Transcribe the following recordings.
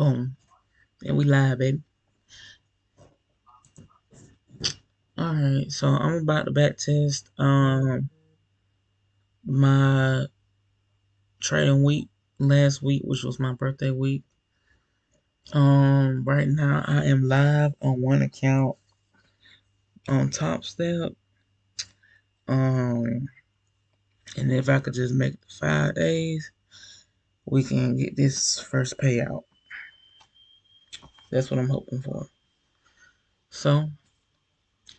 Boom. And we live, baby. Alright, so I'm about to back test my trading week last week, which was my birthday week. Right now I am live on one account on Top Step. And if I could just make it 5 days, we can get this first payout. That's what I'm hoping for. So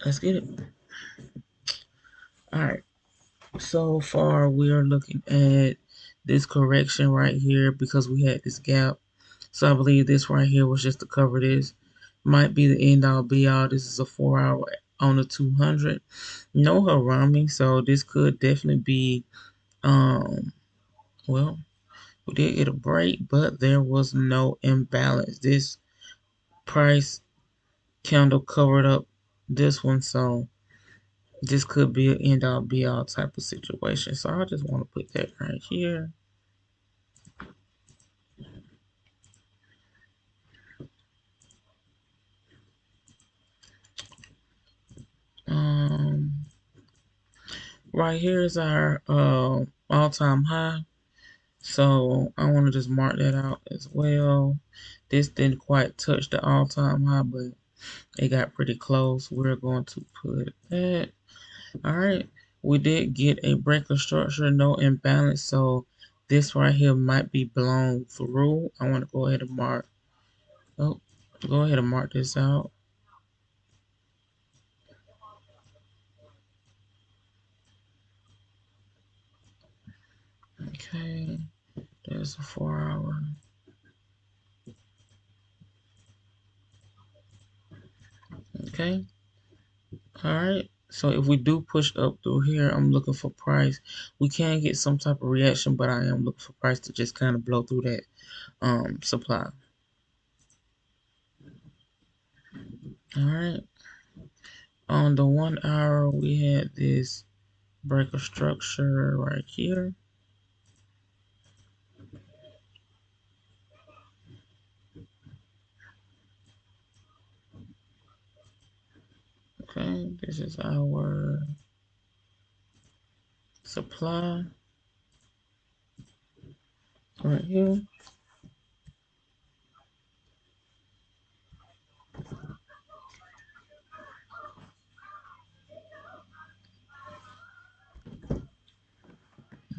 let's get it. Alright. So far we are looking at this correction right here because we had this gap. So I believe this right here was just to cover this. Might be the end all be all. This is a 4 hour on the 200. No harami, so this could definitely be well, we did get a break, but there was no imbalance. This price candle covered up this one, so this could be an end all be all type of situation. So I just want to put that right here. Um, right here is our all-time high. So I want to just mark that out as well. This didn't quite touch the all-time high, but it got pretty close. We're going to put that. All right. We did get a breaker structure, no imbalance. So this right here might be blown through. I want to go ahead and mark. Oh, go ahead and mark this out. Okay. There's a 4 hour. Okay. All right. So if we do push up through here, I'm looking for price. We can get some type of reaction, but I am looking for price to just kind of blow through that supply. All right. On the 1 hour, we had this breaker structure right here. Okay, this is our supply right here.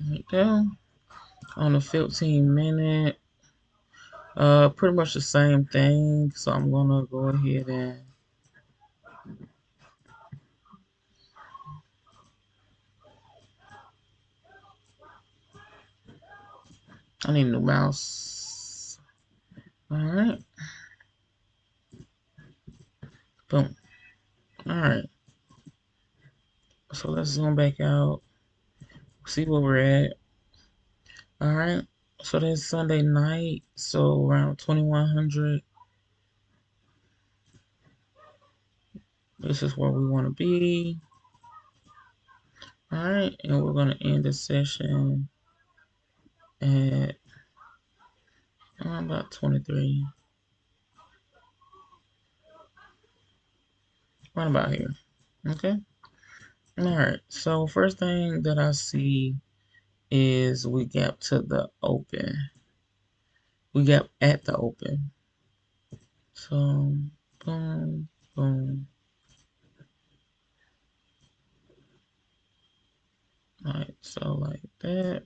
Right there. On the 15 minute, pretty much the same thing. So I'm gonna go ahead and I need a new mouse. All right. Boom. All right. So let's zoom back out. See where we're at. All right. So that's Sunday night. So around 2100. This is where we want to be. All right. And we're going to end the session at about 23. Right about here. Okay. All right. So first thing that I see is we gap to the open. We gap at the open. So boom, boom. All right. So like that.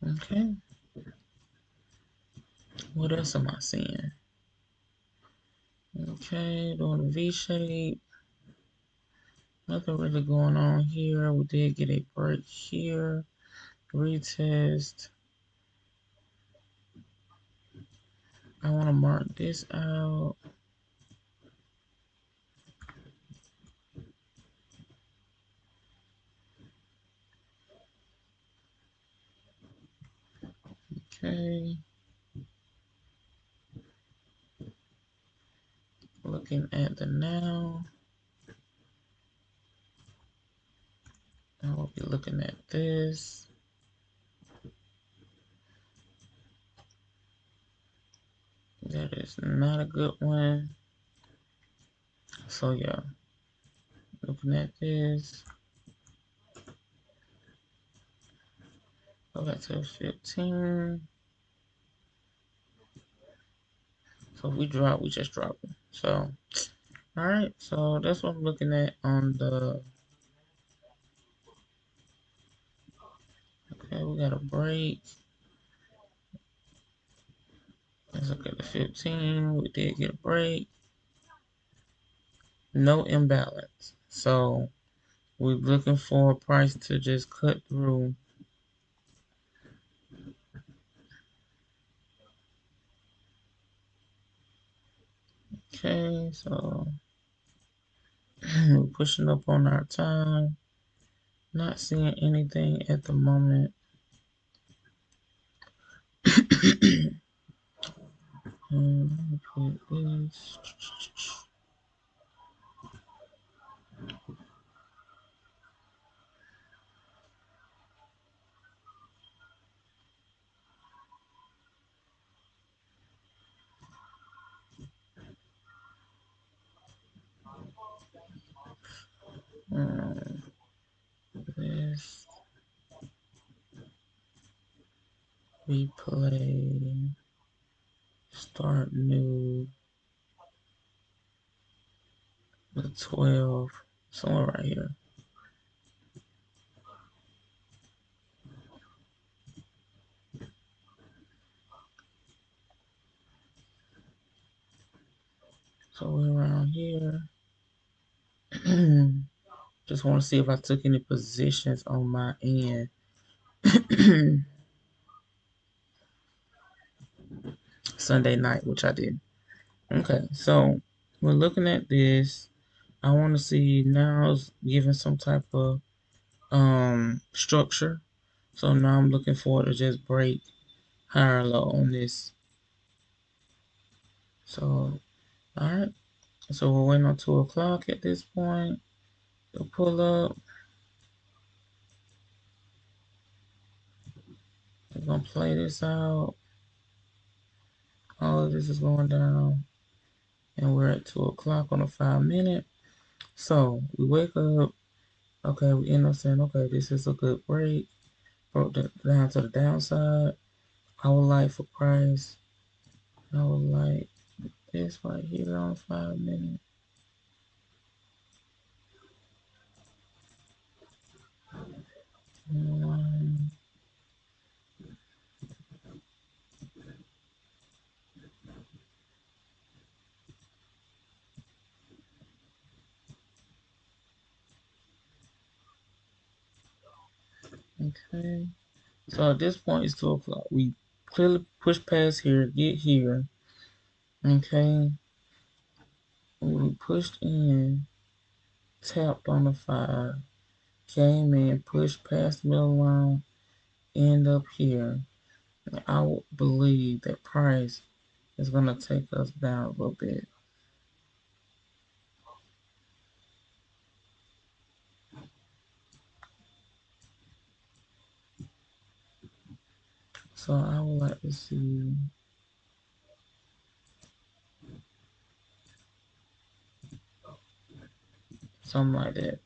Okay. What else am I seeing? Okay, doing a V shape. Nothing really going on here. We did get a break here. Retest. I want to mark this out. Okay. Looking at the now. I will be looking at this. That is not a good one. So yeah, looking at this, go back to 15. So if we drop, we just drop it. So, all right. So that's what I'm looking at on the. Okay, we got a break. Let's look at the 15. We did get a break. No imbalance. So we're looking for a price to just cut through. Okay, so we're pushing up on our time. Not seeing anything at the moment. Let me put this. This replay. Start new. The 12. Somewhere right here. So we're around here. Just want to see if I took any positions on my end. Sunday night, which I did. Okay, so we're looking at this. I want to see now it's giving some type of structure. So now I'm looking forward to just break higher or low on this. So all right. So we're waiting on 2 o'clock at this point. So pull up. We're gonna play this out. All of this is going down. And we're at 2 o'clock on a 5 minute. So we wake up. Okay, we end up saying, okay, this is a good break. Broke down to the downside. I would like for price. I would like this right here on 5 minute. Okay. So at this point it's 2 o'clock. We clearly push past here, get here. Okay. We pushed in, tapped on the 5, came in, pushed past the middle line, end up here. I would believe that price is gonna take us down a little bit. So I would like to see something like that.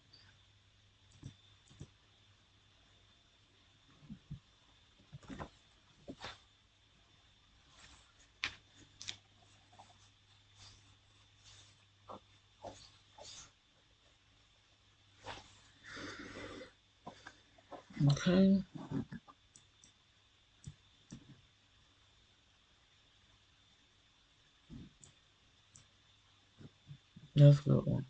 Okay. That's a good one.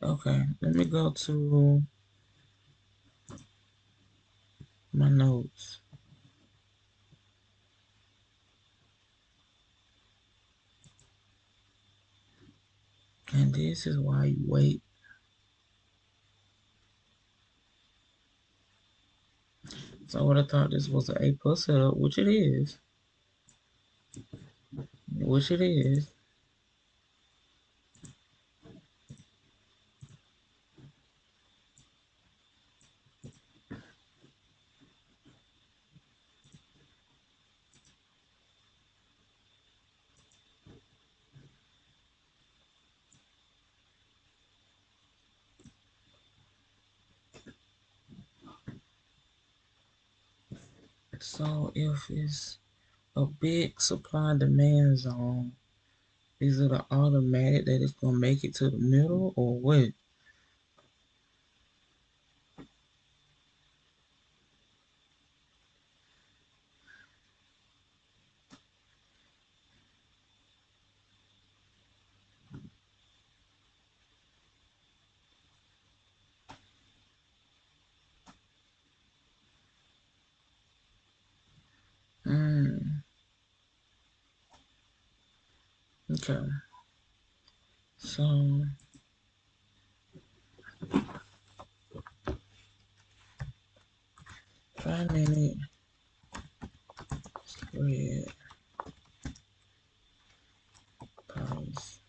Okay, let me go to my notes. And this is why you wait. So I would have thought this was an A plus setup, which it is. Which it is. So if it's a big supply and demand zone, is it an automatic that it's gonna make it to the middle or what? Mm, okay. So 5 minute spread price.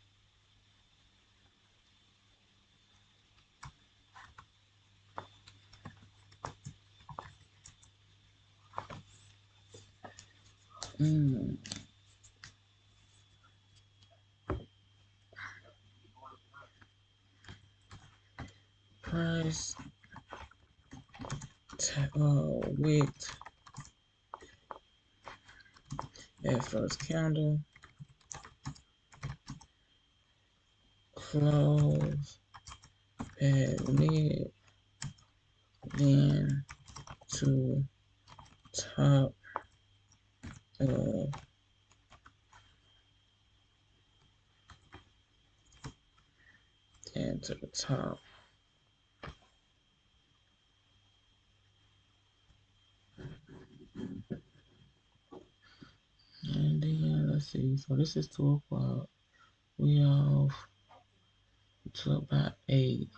Mm, price width at first candle, close at mid, then to top of then to the top. And then let's see. So this is 2 o'clock. We off to about 8.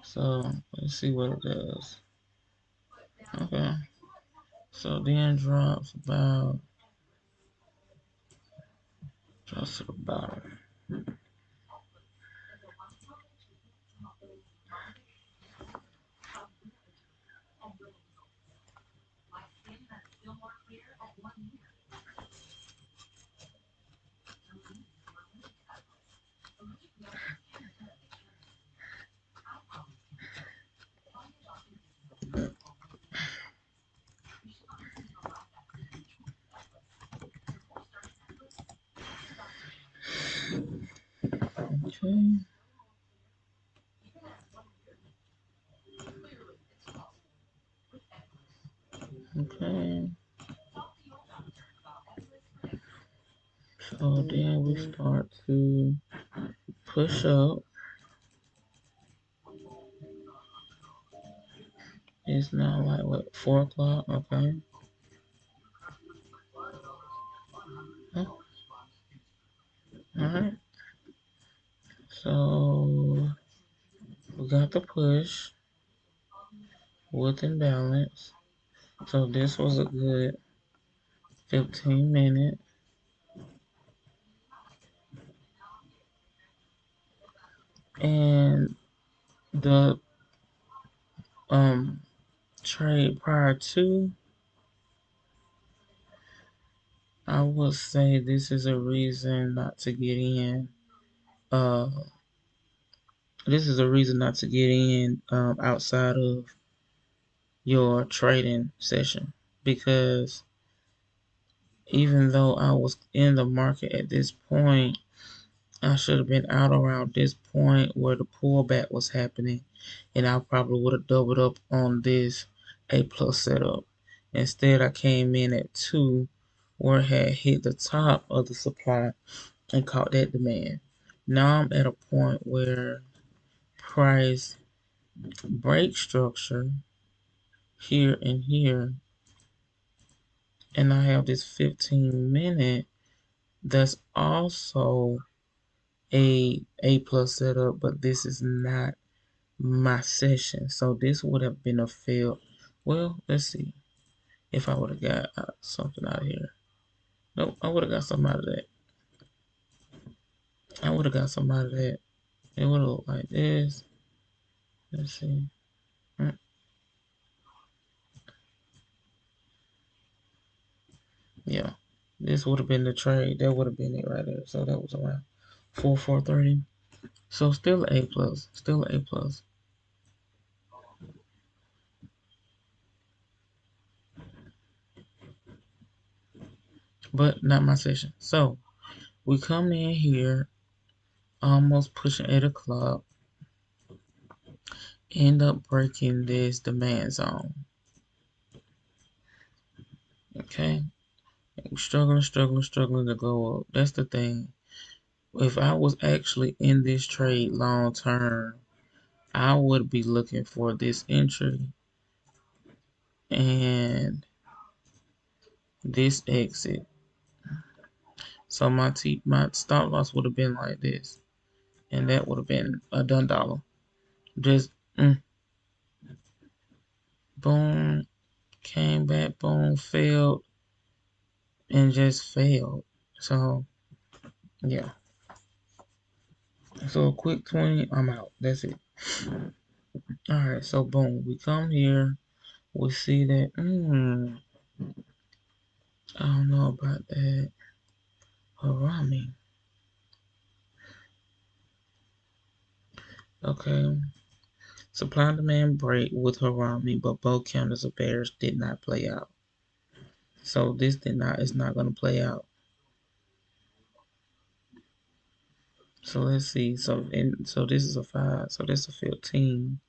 So let's see what it does. Okay. So then drops to the bottom. Okay. Okay. So then we start to push up. It's now like what, 4 o'clock? Okay. Oh, all right. So we got the push with imbalance. So this was a good 15 minute. And the um trade prior to, I would say this is a reason not to get in. Uh, this is a reason not to get in outside of your trading session because even though I was in the market at this point, I should have been out around this point where the pullback was happening, and I probably would have doubled up on this A plus setup. Instead, I came in at 2, where it had hit the top of the supply and caught that demand. Now I'm at a point where price break structure here and here, and I have this 15 minute that's also A plus setup, but this is not my session. So this would have been a fail. Well, let's see if I would have got something out of here. Nope, I would have got something out of that. I would have got something out of that. It would have looked like this. Let's see. Mm, Yeah, this would have been the trade. That would have been it right there. So that was around 4:30. So still A plus. Still A plus. but not my session. So we come in here almost pushing 8 o'clock, end up breaking this demand zone. Okay, struggling to go up. That's the thing. If I was actually in this trade long term, I would be looking for this entry and this exit. So my stop loss would have been like this, and that would have been a done dollar. Just boom, came back, boom, failed, and just failed. So yeah. So a quick 20, I'm out. That's it. Alright, so boom, we come here, we see that I don't know about that. Harami. Okay. Supply and demand break with Harami, but both counters of bears did not play out. So this did not is not gonna play out. So let's see. So this is a 5, so this is a 15.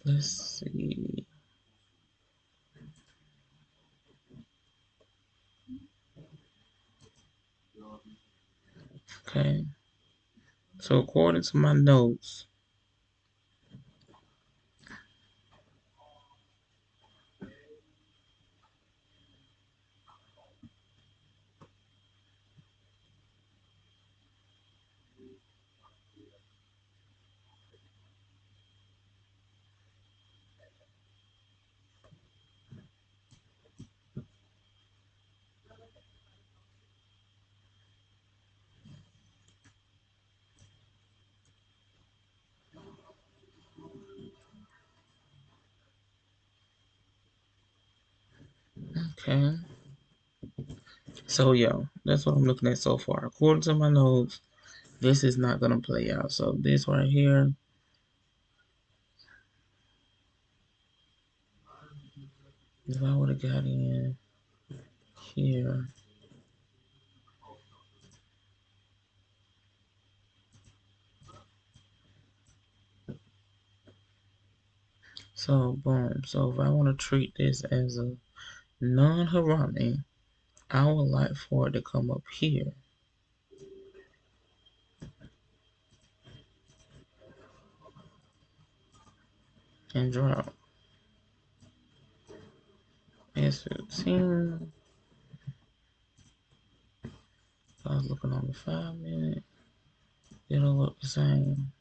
Let's see. Okay. So according to my notes, okay. So yeah, that's what I'm looking at so far. According to my notes, this is not gonna play out. So this right here, if I would have got in here, so boom. So if I want to treat this as a non-Harami, I would like for it to come up here and drop S15. I was looking on the 5 minute. It'll look the same.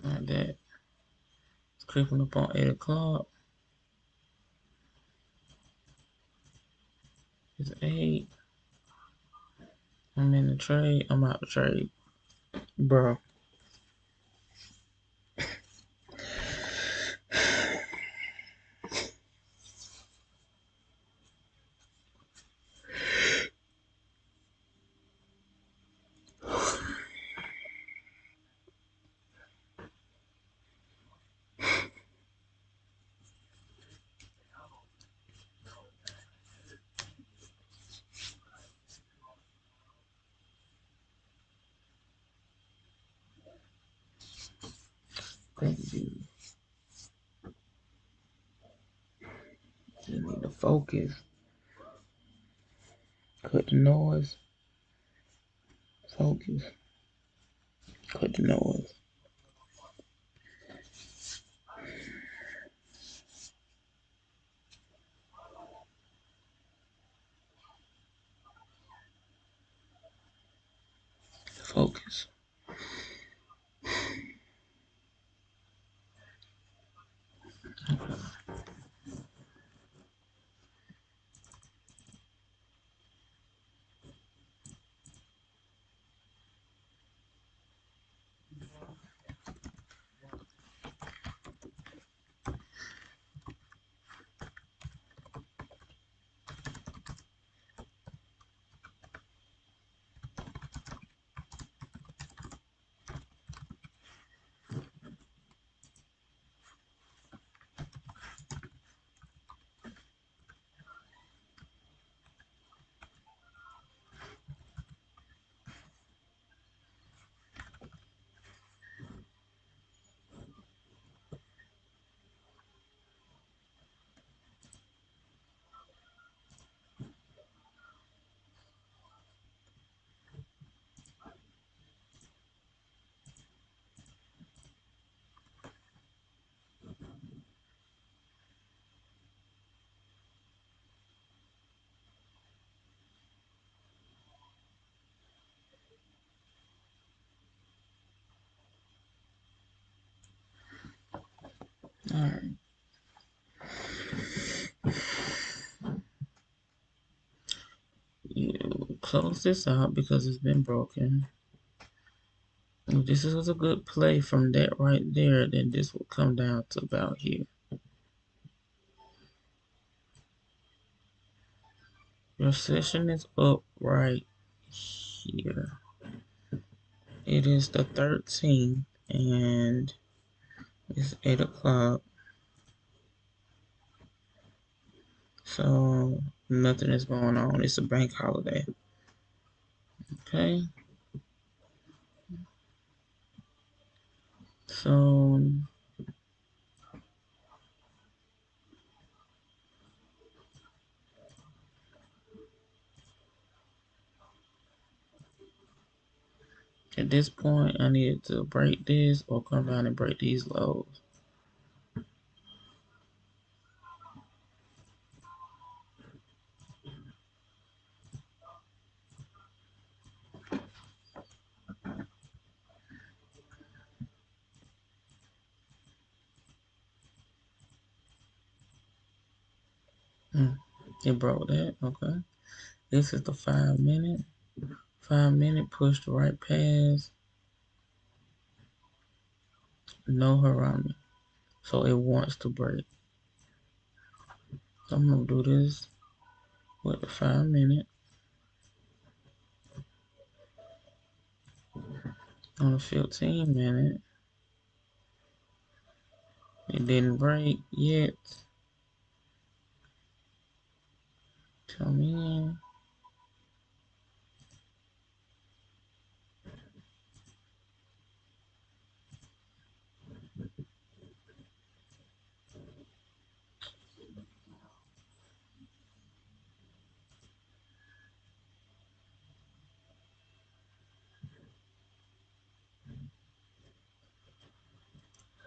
Like that. It's creeping up on 8 o'clock. It's 8. I'm in the trade. I'm out the trade. Bro. Thank you. You need to focus. Cut the noise. Focus. Cut the noise. Focus. All right. You close this out because it's been broken. If this was a good play from that right there, then this will come down to about here. Your session is up right here. It is the 13th and it's 8 o'clock. So nothing is going on. It's a bank holiday. Okay. So at this point, I needed to break this or come down and break these lows. It broke that. Okay. This is the 5 minute. 5 minute pushed right past. No harami. So it wants to break. So I'm gonna do this with the 5 minute. On the 15 minute, it didn't break yet. Come in.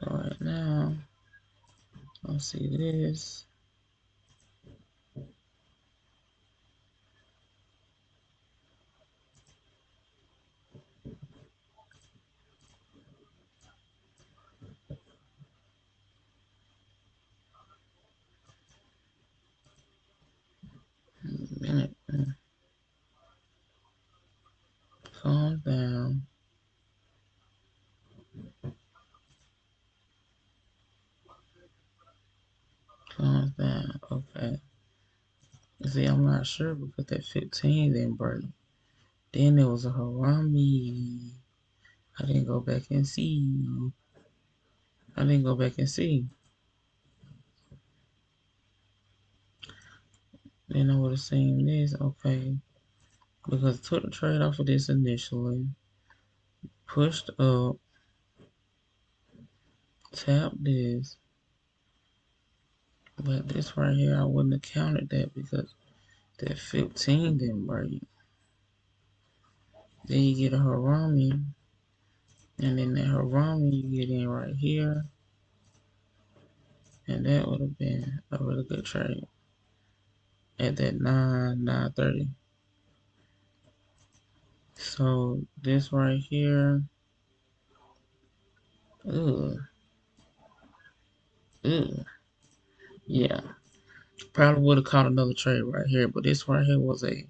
So right now, I'll see this. Minute. Calm down. Calm down. Okay. See, I'm not sure because that 15 didn't break. Then there was a harami. I didn't go back and see. I didn't go back and see. Then I would have seen this. Okay. Because I took the trade off of this initially. Pushed up. Tapped this. But this right here, I wouldn't have counted that because that 15 didn't break. Then you get a harami. And then that harami you get in right here. And that would have been a really good trade at that 9:30. So this right here, ugh, ugh, yeah. Probably would have caught another trade right here, but this right here was a,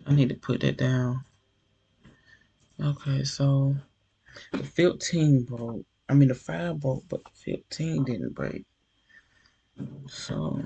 I need to put that down. Okay, so the 15 broke. I mean the 5 broke, but the 15 didn't break. So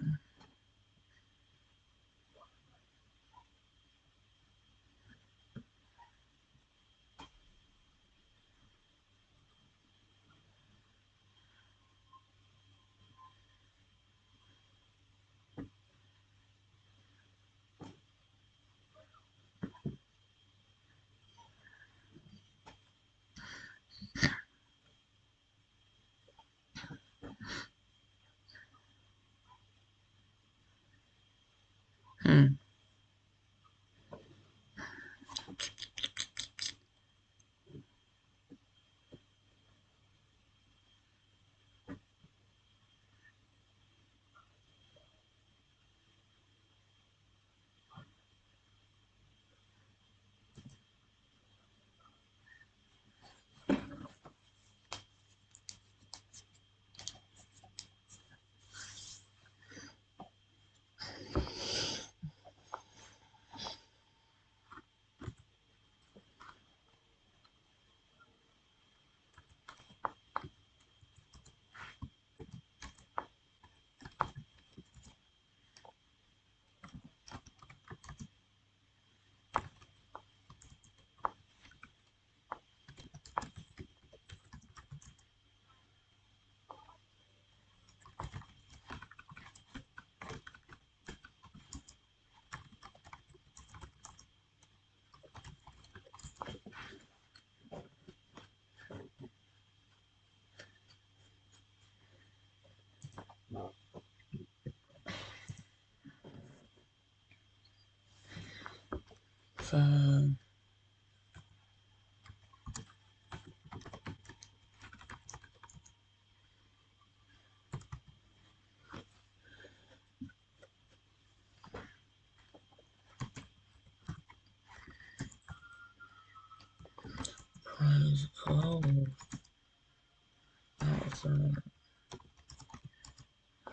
5. Price close outside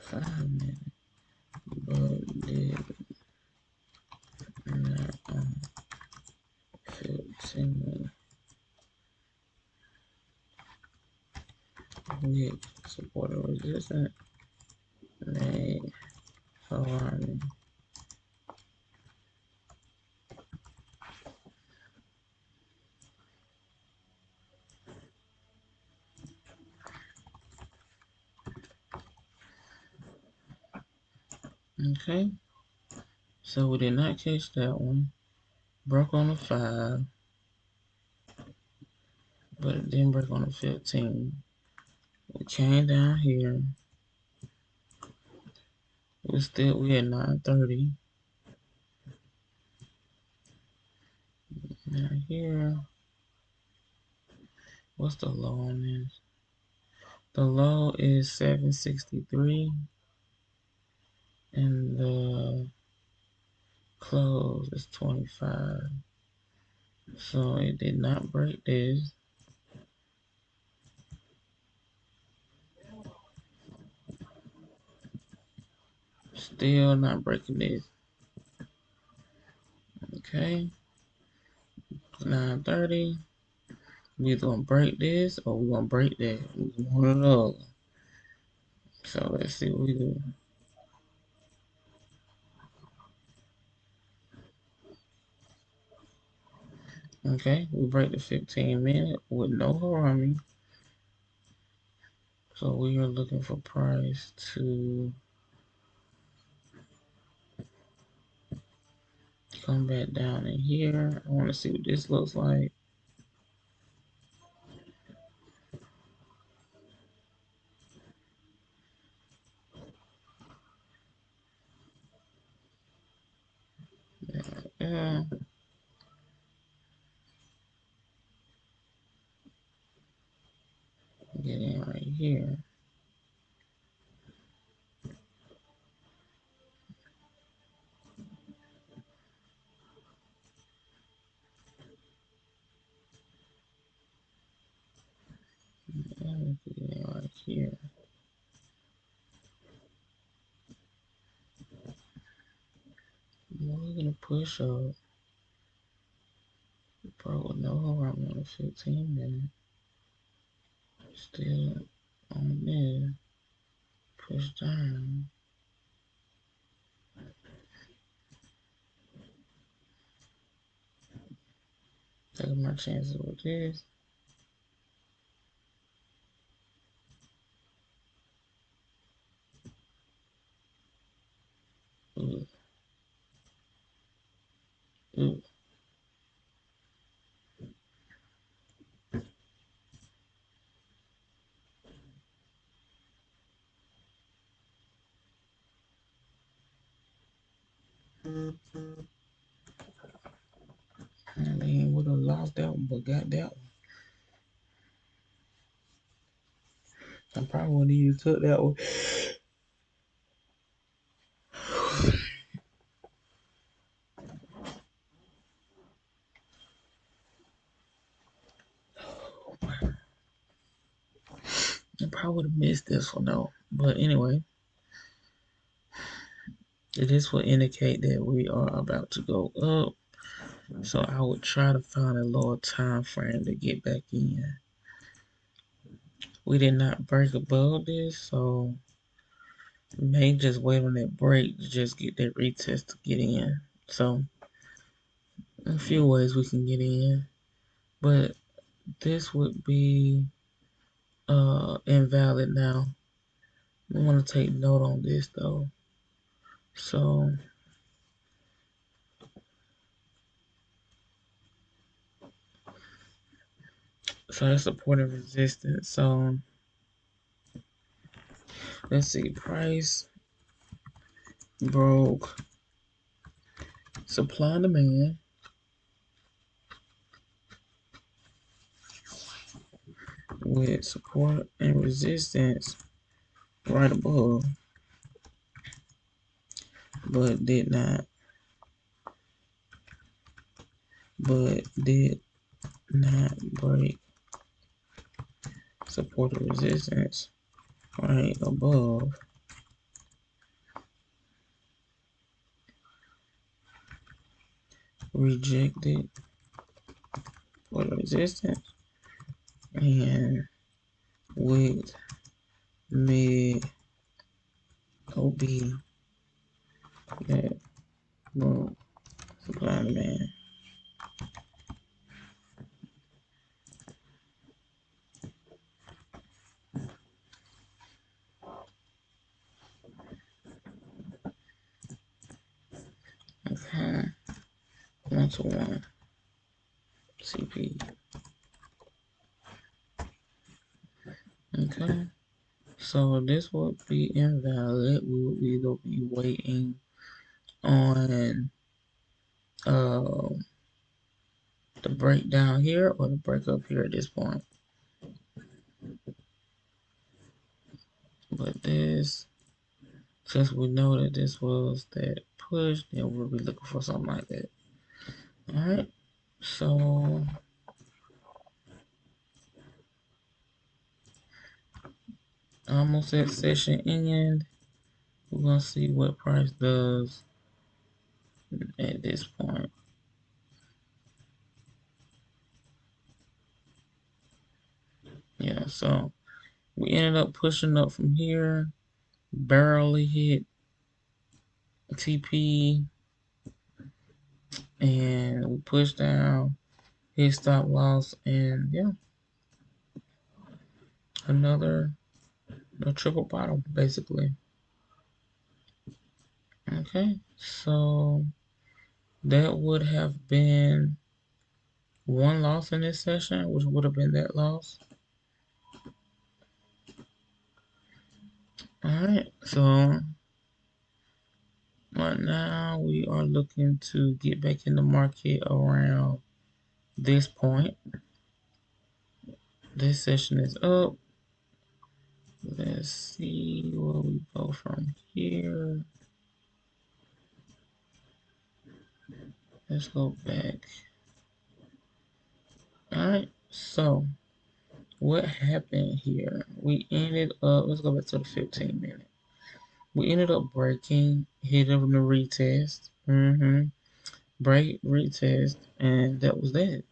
5 minutes, but did not on 15 with support and resistance made alarming. Okay, so we did not catch that one. Broke on the 5, but it didn't break on the 15. We came down here. We had 930. Now here, what's the low on this? The low is 763, and the close is 25. So it did not break this. Still not breaking this. Okay, 930. We either gonna break this or we gonna break that. One or the other. So let's see what we do. Okay, we break the 15 minute with no harami. So we are looking for price to come back down in here. I want to see what this looks like. Yeah, get in right here. Get in right here. We're gonna push up. Bro, no harami on the 15 minute. Still on there. Push down. Taking my chances with this. Ooh, ooh. I mean, would have lost that one, but got that one. I probably wouldn't even took that one. I probably would have missed this one though. But anyway, this will indicate that we are about to go up. So I would try to find a lower time frame to get back in. We did not break above this, so we may just wait on that break to just get that retest to get in. So a few ways we can get in, but this would be invalid now. We want to take note on this though. So that's support and resistance. So let's see, price broke supply and demand. with support and resistance right above, but did not break support and resistance right above, rejected support and resistance, and with mid OB that broke supply and demand. Okay, 1-to-1 CP. Okay, so this would be invalid. We would either be waiting on uh, the breakdown here or the break up here at this point. But this, since we know that this was that push, then we'll be looking for something like that. Alright, so almost at session end. We're gonna see what price does at this point. Yeah, so we ended up pushing up from here, barely hit TP, and we pushed down, hit stop loss, and yeah, another a triple bottom basically. Okay, so that would have been one loss in this session, which would have been that loss. Alright, so right now we are looking to get back in the market around this point. This session is up. Let's see where we go from here. Let's go back. Alright, so what happened here? We ended up, let's go back to the 15-minute. We ended up breaking, hitting the retest. Break, retest, and that was that.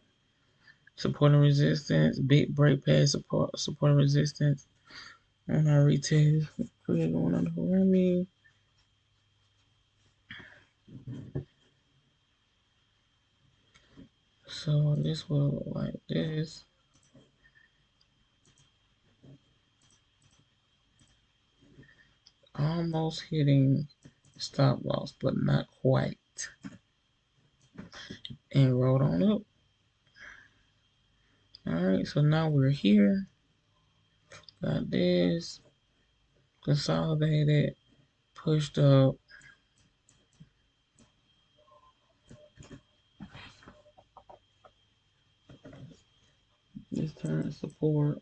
Support and resistance, big break past support and resistance. On our retest, create one on the Remy. So this will look like this. Almost hitting stop loss, but not quite. And rolled on up. Alright, so now we're here. Got this. Consolidated. Pushed up. This turn support.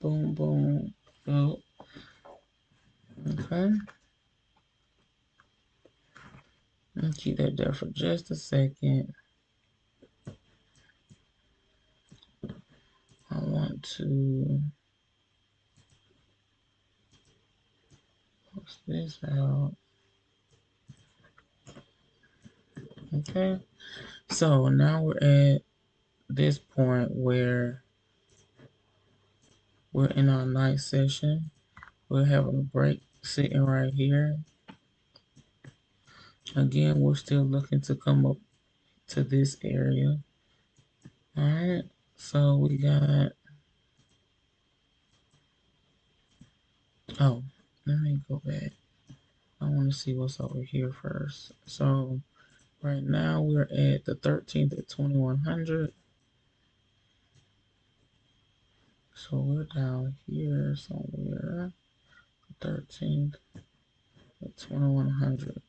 Boom, boom. Up. Okay. And keep that there for just a second. I want to post this out. Okay. So now we're at this point where we're in our night session. We're having a break sitting right here. Again, we're still looking to come up to this area. Alright, so we got, oh, let me go back. I want to see what's over here first. So right now we're at the 13th at 2100. So we're down here somewhere. 13th at 2100.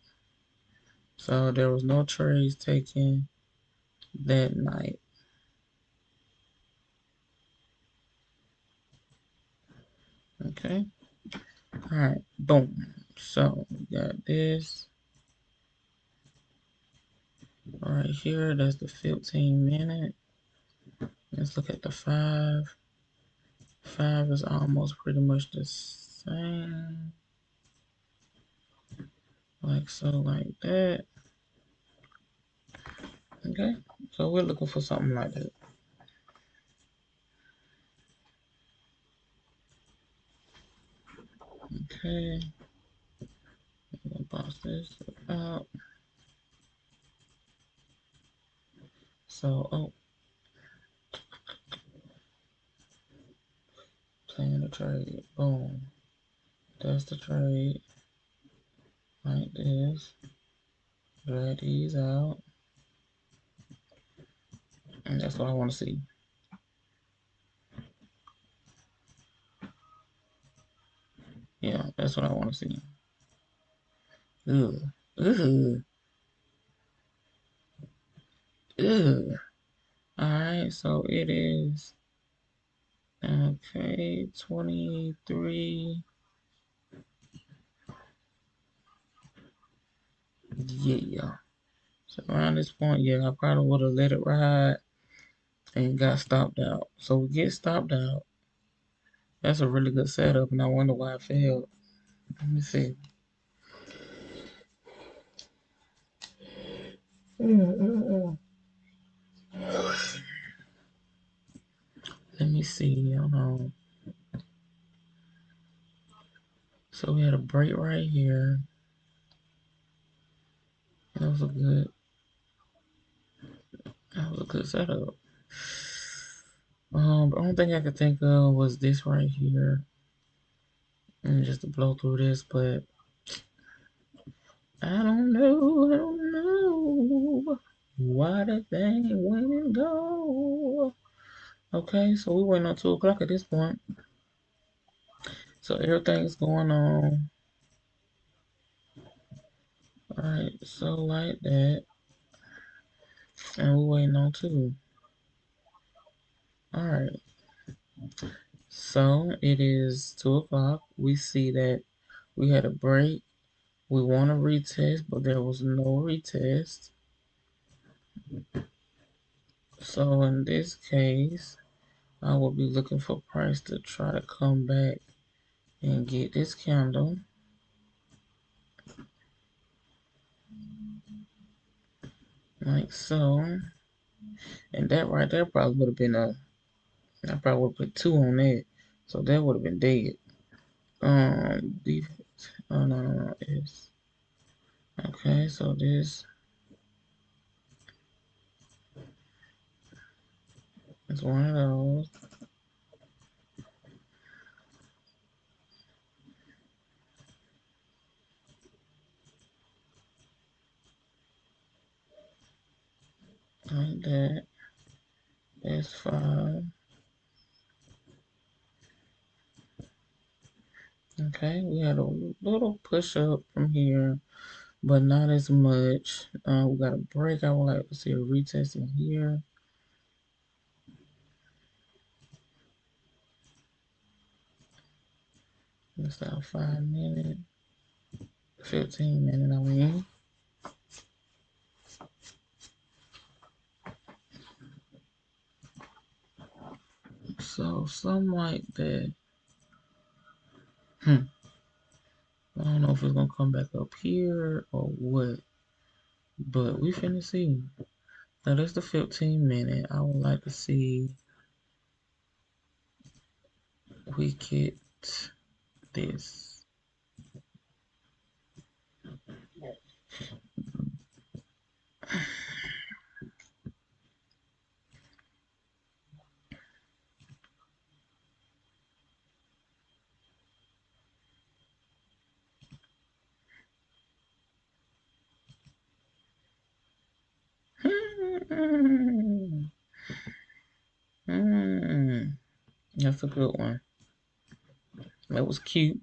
So there was no trades taken that night. Okay. All right. Boom. So we got this right here. That's the 15 minute. Let's look at the 5. 5 is almost pretty much the same. Like so, like that. Okay. So we're looking for something like that. Okay. I'm gonna box this out. So, oh, playing the trade. Boom. That's the trade. Like this. Drag these out. And that's what I want to see. Yeah, that's what I want to see. Ugh. Ugh. Ugh. Alright, so it is okay, 23. Yeah. So around this point, yeah, I probably would have let it ride and got stopped out. So we get stopped out. That's a really good setup, and I wonder why it failed. Let me see. Let me see. Hold on. So we had a break right here. That was a good. That was a good setup. The only thing I could think of was this right here, and just to blow through this, but I don't know. I don't know why the thing went and go. Okay, so we went on 2 o'clock at this point. So everything's going on. Alright, so like that. And we waiting on 2. Alright. So it is 2 o'clock. We see that we had a break. We want to retest, but there was no retest. So in this case, I will be looking for price to try to come back and get this candle. Like so. And that right there probably would have been I probably would have put 2 on that. So that would have been dead. Defense. Oh, no, no, no. It's okay. So this is one of those. Like that. That's 5. Okay, we had a little push up from here, but not as much. We got a break. I would like to see a retest in here. That's our 5 minute, 15 minute. I mean, so something like that. Hmm. I don't know if it's gonna come back up here or what, but we finna see. Now that's the 15 minute. I would like to see we get this. That's a good one. That was cute.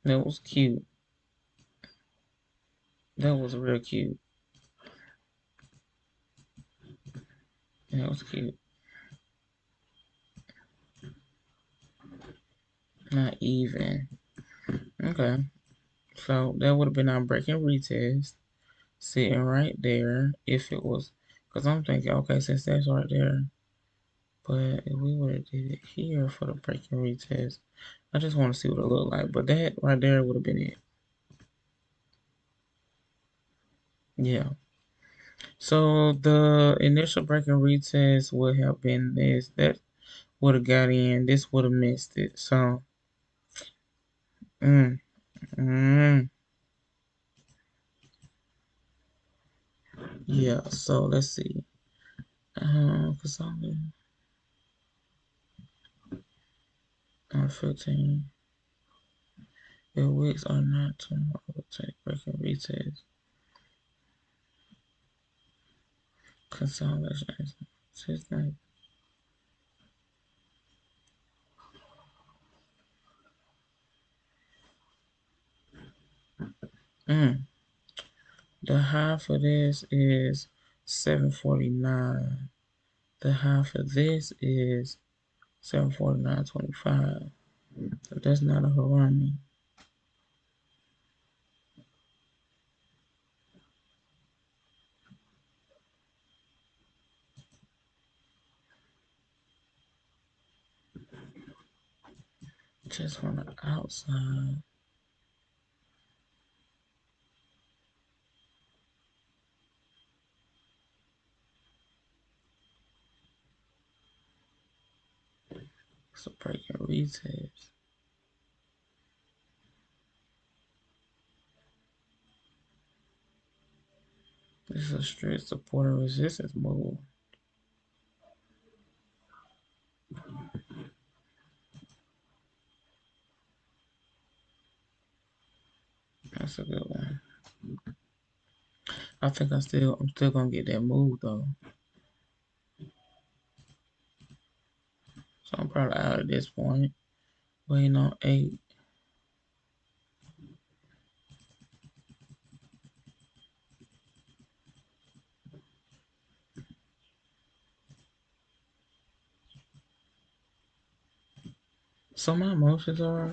That was cute. That was real cute. That was cute. Not even. Okay. So that would have been our breaking retest sitting right there if it was, because I'm thinking, okay, since that's right there, but if we would have did it here for the breaking retest, I just want to see what it looked like. But that right there would have been it. Yeah. So the initial breaking retest would have been this. That would have got in. This would have missed it. So, mm, mm, yeah. So let's see. Cause I'm on 15. If weeks are not to overtake breaking retest, consolidation system. Mm. The high for this is 749. The high for this is 749.25. So that's not a Harami. Just on the outside. It's a breaking retest. This is a straight support and resistance move. That's a good one. I think I'm still gonna get that move though. So I'm probably out at this point. Waiting on 8. So my emotions are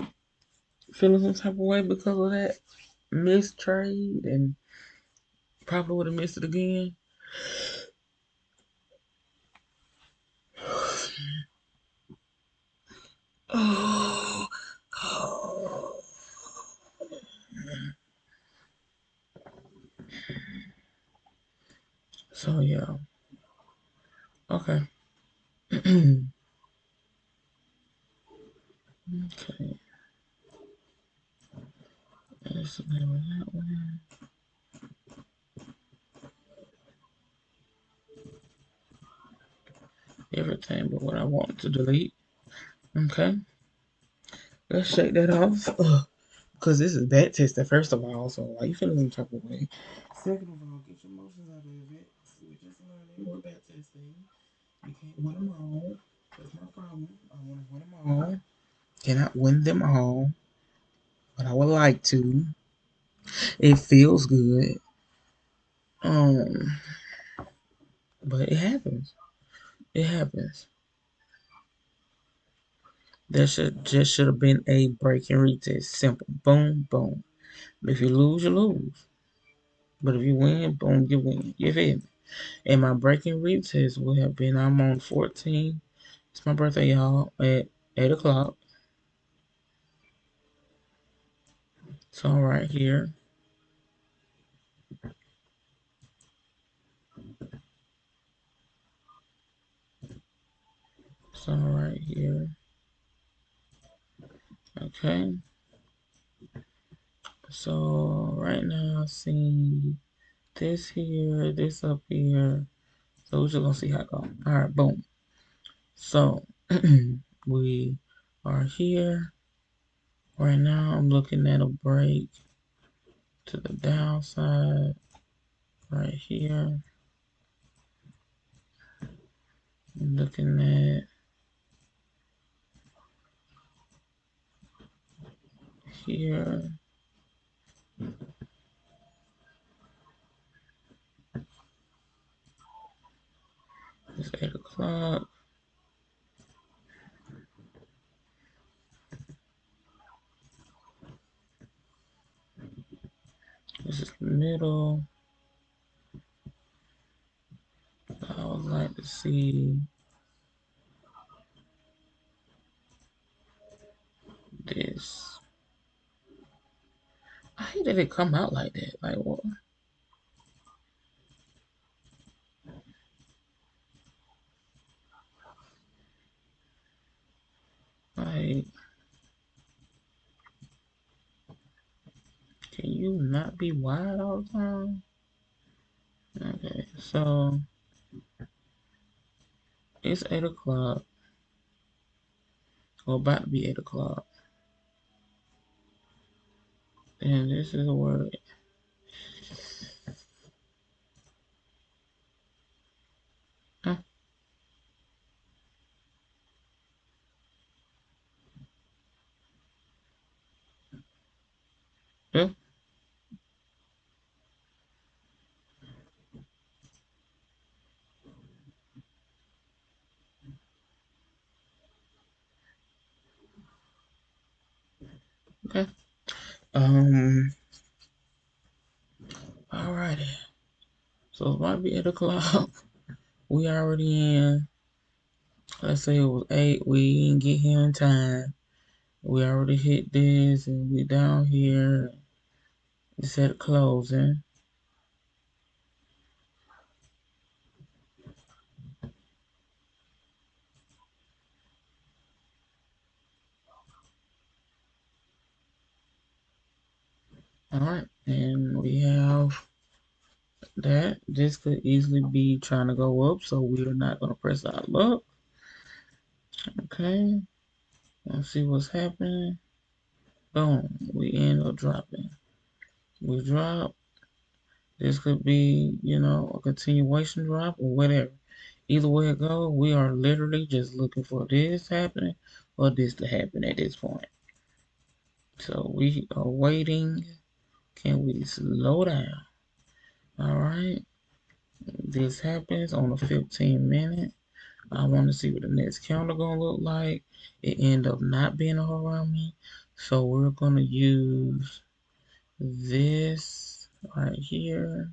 feeling some type of way because of that missed trade and probably would have missed it again. Oh, oh. So yeah. Okay. Okay. That's the name of that one. Everything but what I want to delete. Okay. Let's shake that off. Because this is bad testing, first of all. So why you feeling some type of way? Second of all, get your emotions out of it. We're just learning. We're bad testing. You can't win them all. That's my problem. I want to win them all. Cannot win them all. But I would like to. It feels good. Um, but it happens. It happens. That should have been a break and retest. Simple. Boom, boom. If you lose, you lose. But if you win, boom, you win. You feel me? And my breaking retest would have been I'm on 14. It's my birthday, y'all, at 8 o'clock. So right here. So right here. Okay. So right now I see this here, this up here. So we're just gonna see how it goes. Alright, boom. So we are here. Right now I'm looking at a break to the downside right here. I'm looking at here. It's 8 o'clock. This is the middle. I would like to see this. I hate that it come out like that. Like what? Like, can you not be wide all the time? Okay, so it's 8 o'clock. Or about to be 8 o'clock. And this is a word. Huh? Yeah. Okay. Um. Alrighty. So it might be 8 o'clock. We already in. Let's say it was 8. We didn't get here in time. We already hit this, and we down here. It's at closing. All right, and we have that. This could easily be trying to go up, so we are not going to press our luck. Okay, let's see what's happening. Boom, we end up dropping. We drop. This could be, a continuation drop or whatever. Either way it goes, we are literally just looking for this happening or this to happen at this point. So we are waiting. Can we slow down? All right. This happens on the 15 minute. I want to see what the next counter gonna look like. It end up not being a harami. So we're gonna use this right here.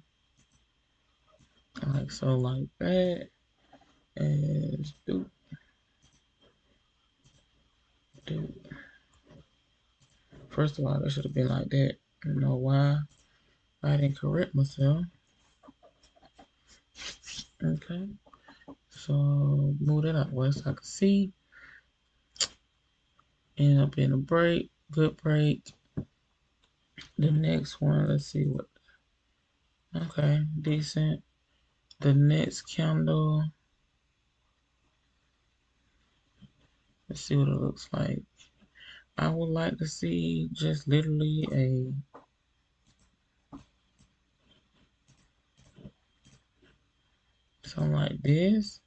Like so, like that. As do do. First of all, that should have been like that. You know why? I didn't correct myself. Okay. So move that out west so I can see. End up in a break. Good break. The next one, let's see what. Okay, decent. The next candle, let's see what it looks like. I would like to see just literally a something like this.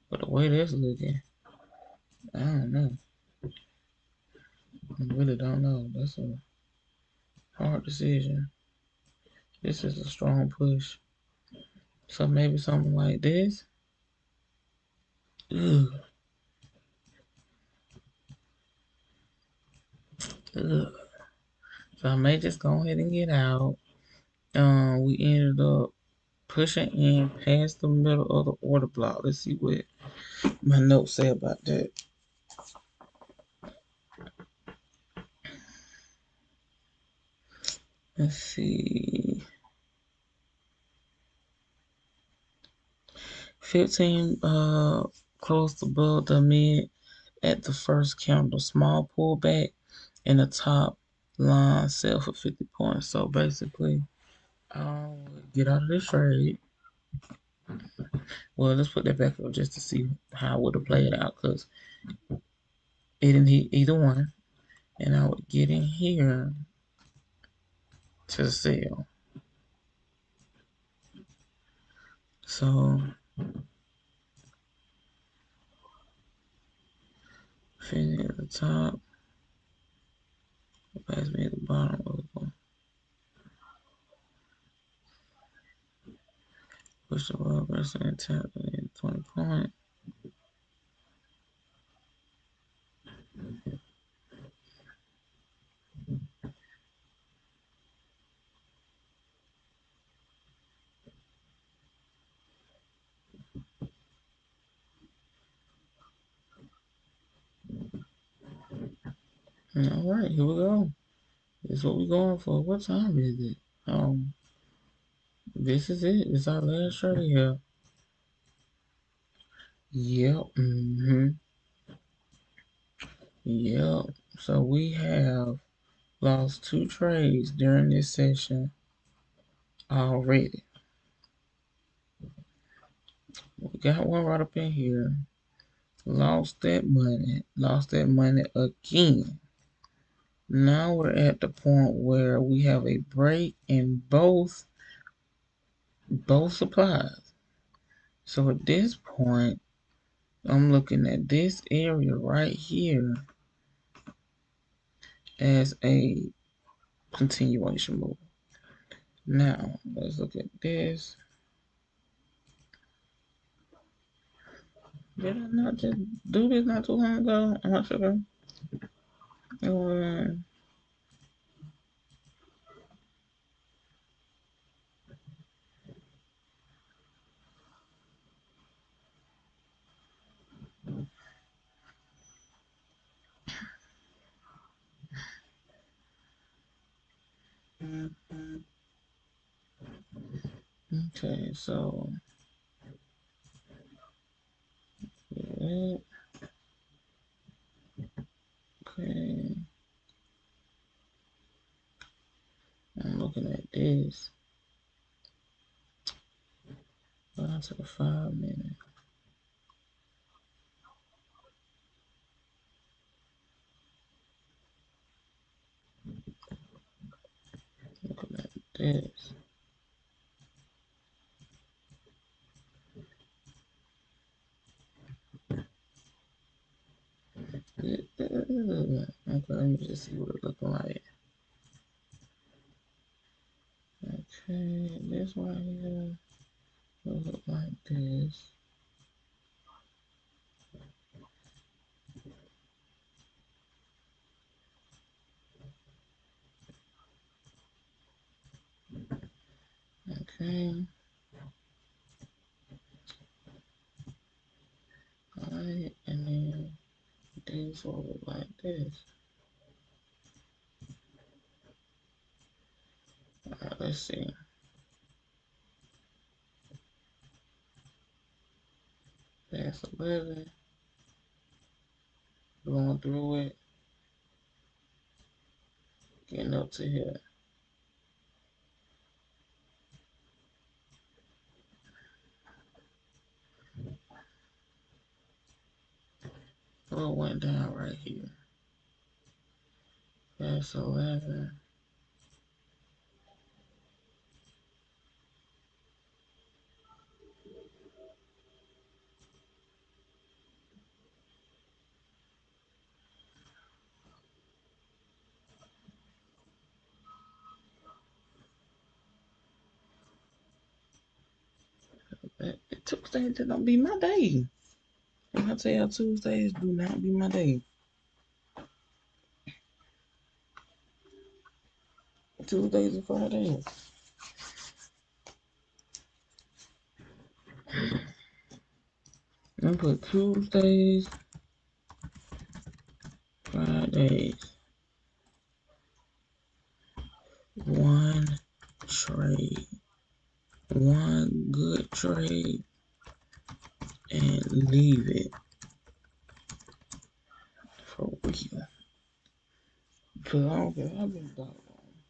But the way that's looking, I don't know. I really don't know. That's a hard decision. This is a strong push. So maybe something like this. Ugh, ugh. So I may just go ahead and get out. We ended up pushing in past the middle of the order block. Let's see what my notes say about that. Let's see. 15 closed above the mid at the first candle. Small pullback in the top line sell for 50 points. So basically, I'll get out of this trade. Well, let's put that back up just to see how it would have played out because it didn't hit either one. And I would get in here to sell. So, finish at the top, pass me at the bottom of the one. Push the ball, pressing and tap in 20 point. All right, here we go. This is what we're going for. What time is it? This is it. It's our last trade here. Yep. Yep. So we have lost two trades during this session already. We got one right up in here. Lost that money. Lost that money again. Now we're at the point where we have a break in both supplies. So at this point, I'm looking at this area right here as a continuation move. Now, let's look at this. Did I not just do this not too long ago? I'm not sure. Okay, so yeah, okay. I'm looking at this. Down to the 5 minute. Looking at this. Okay, let me just see what it's looking like. Okay, this right here will look like this. Okay. Alright, and then this will look like this. Alright, let's see. Past 11. Going through it. Getting up to here. What went down right here? Past 11. Tuesday did not be my day. When I tell Tuesdays do not be my day. Tuesdays and Fridays. I put Tuesdays, Fridays, one trade, one good trade, and leave it for real. Cause I don't care how many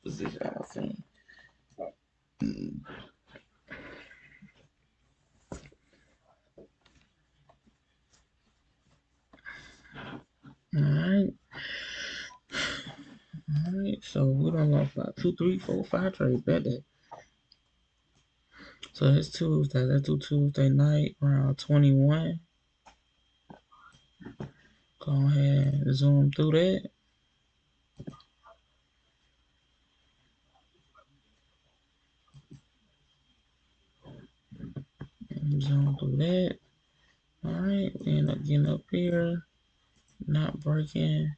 position I've seen. Alright. Alright, so we done lost about 2, 3, 4, 5 trades that day. So it's Tuesday. Let's do Tuesday night around 21. Go ahead and zoom through that. And zoom through that. Alright, we end up getting up here. Not breaking.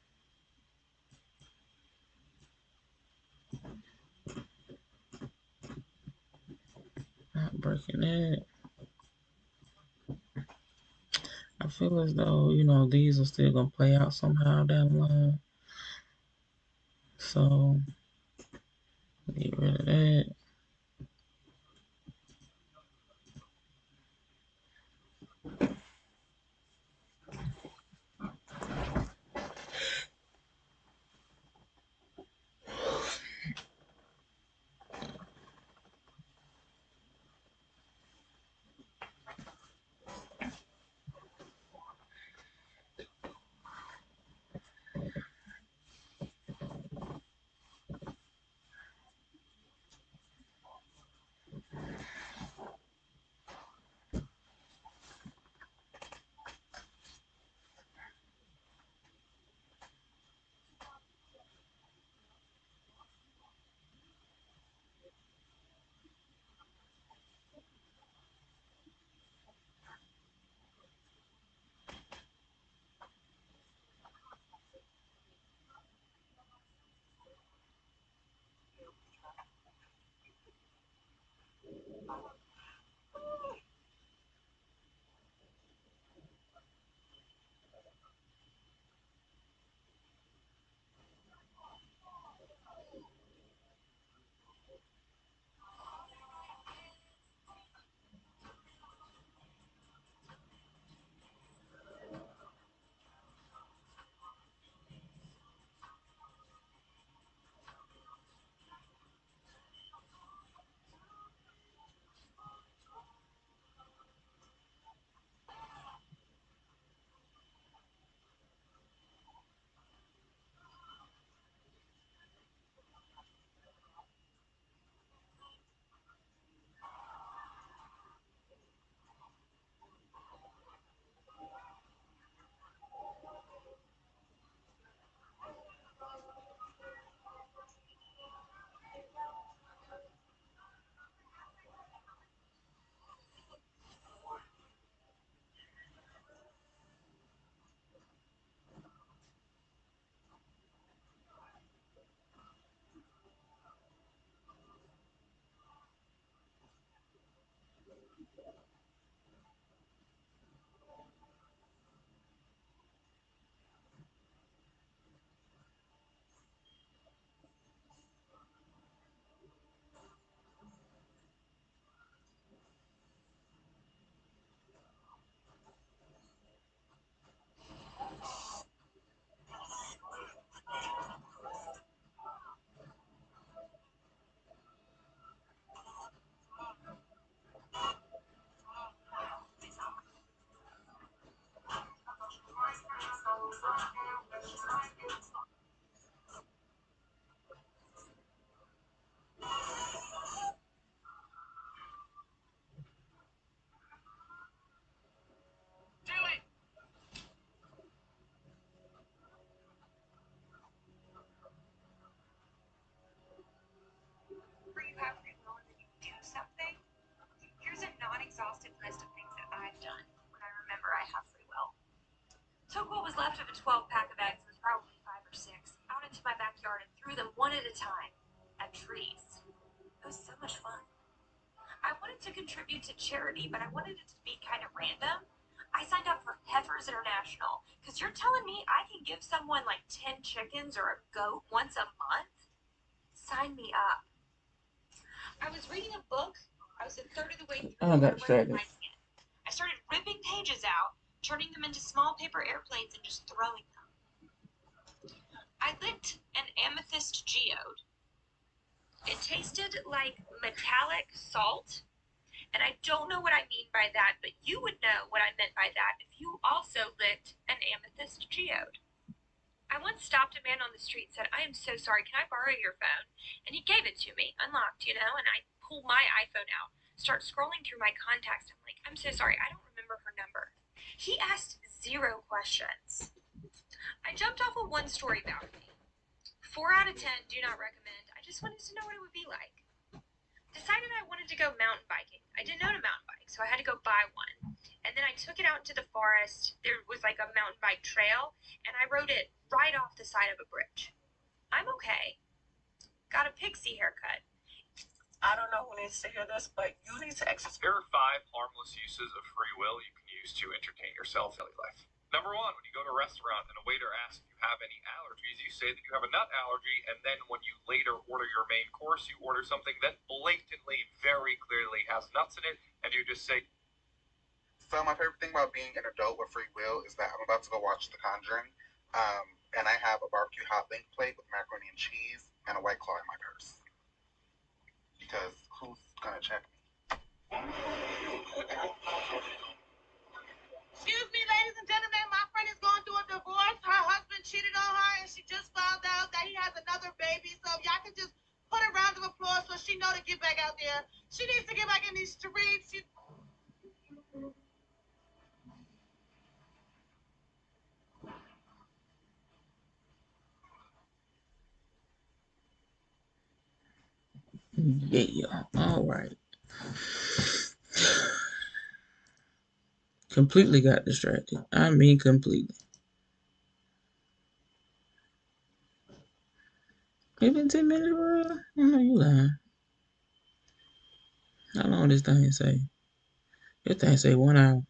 Not breaking that. I feel as though, these are still gonna play out somehow down the line. So get rid of that. Where you have free will and then you do something. Here's a non-exhaustive list of things that I've done when I remember I have free will. Took what was left of a 12-pack of eggs, it was probably 5 or 6, out into my backyard and threw them one at a time at trees. It was so much fun. I wanted to contribute to charity, but I wanted it to be kind of random. I signed up for Heifers International because you're telling me I can give someone like 10 chickens or a goat once a month? Sign me up. I was reading a book. I was a third of the way through. I got I wasn't distracted. liking it. I started ripping pages out, turning them into small paper airplanes, and just throwing them. I licked an amethyst geode. It tasted like metallic salt, and I don't know what I mean by that, but you would know what I meant by that if you also licked an amethyst geode. I once stopped a man on the street and said, "I am so sorry, can I borrow your phone?" And he gave it to me, unlocked, and I pull my iPhone out, start scrolling through my contacts. I'm like, "I'm so sorry, I don't remember her number." He asked 0 questions. I jumped off a 1-story balcony. 4 out of 10 do not recommend. I just wanted to know what it would be like. Decided I wanted to go mountain biking. I didn't own a mountain bike, so I had to go buy one. And then I took it out into the forest. There was like a mountain bike trail, and I rode it right off the side of a bridge. I'm okay. Got a pixie haircut. I don't know who needs to hear this, but you need to exercise. Here are 5 harmless uses of free will you can use to entertain yourself in daily life. Number one, when you go to a restaurant and a waiter asks if you have any allergies, you say that you have a nut allergy, and then when you later order your main course, you order something that blatantly, very clearly has nuts in it, and you just say. So my favorite thing about being an adult with free will is that I'm about to go watch The Conjuring, and I have a barbecue hot link plate with macaroni and cheese and a White Claw in my purse. Because who's gonna check me? Excuse me, ladies and gentlemen, my friend is going through a divorce. Her husband cheated on her, and she just found out that he has another baby. So if y'all can just put a round of applause so she know to get back out there. She needs to get back in these streets. Yeah. All right. Completely got distracted. I mean, completely. It been 10 minutes, bro. I know you lying. How long this thing say? This thing say 1 hour.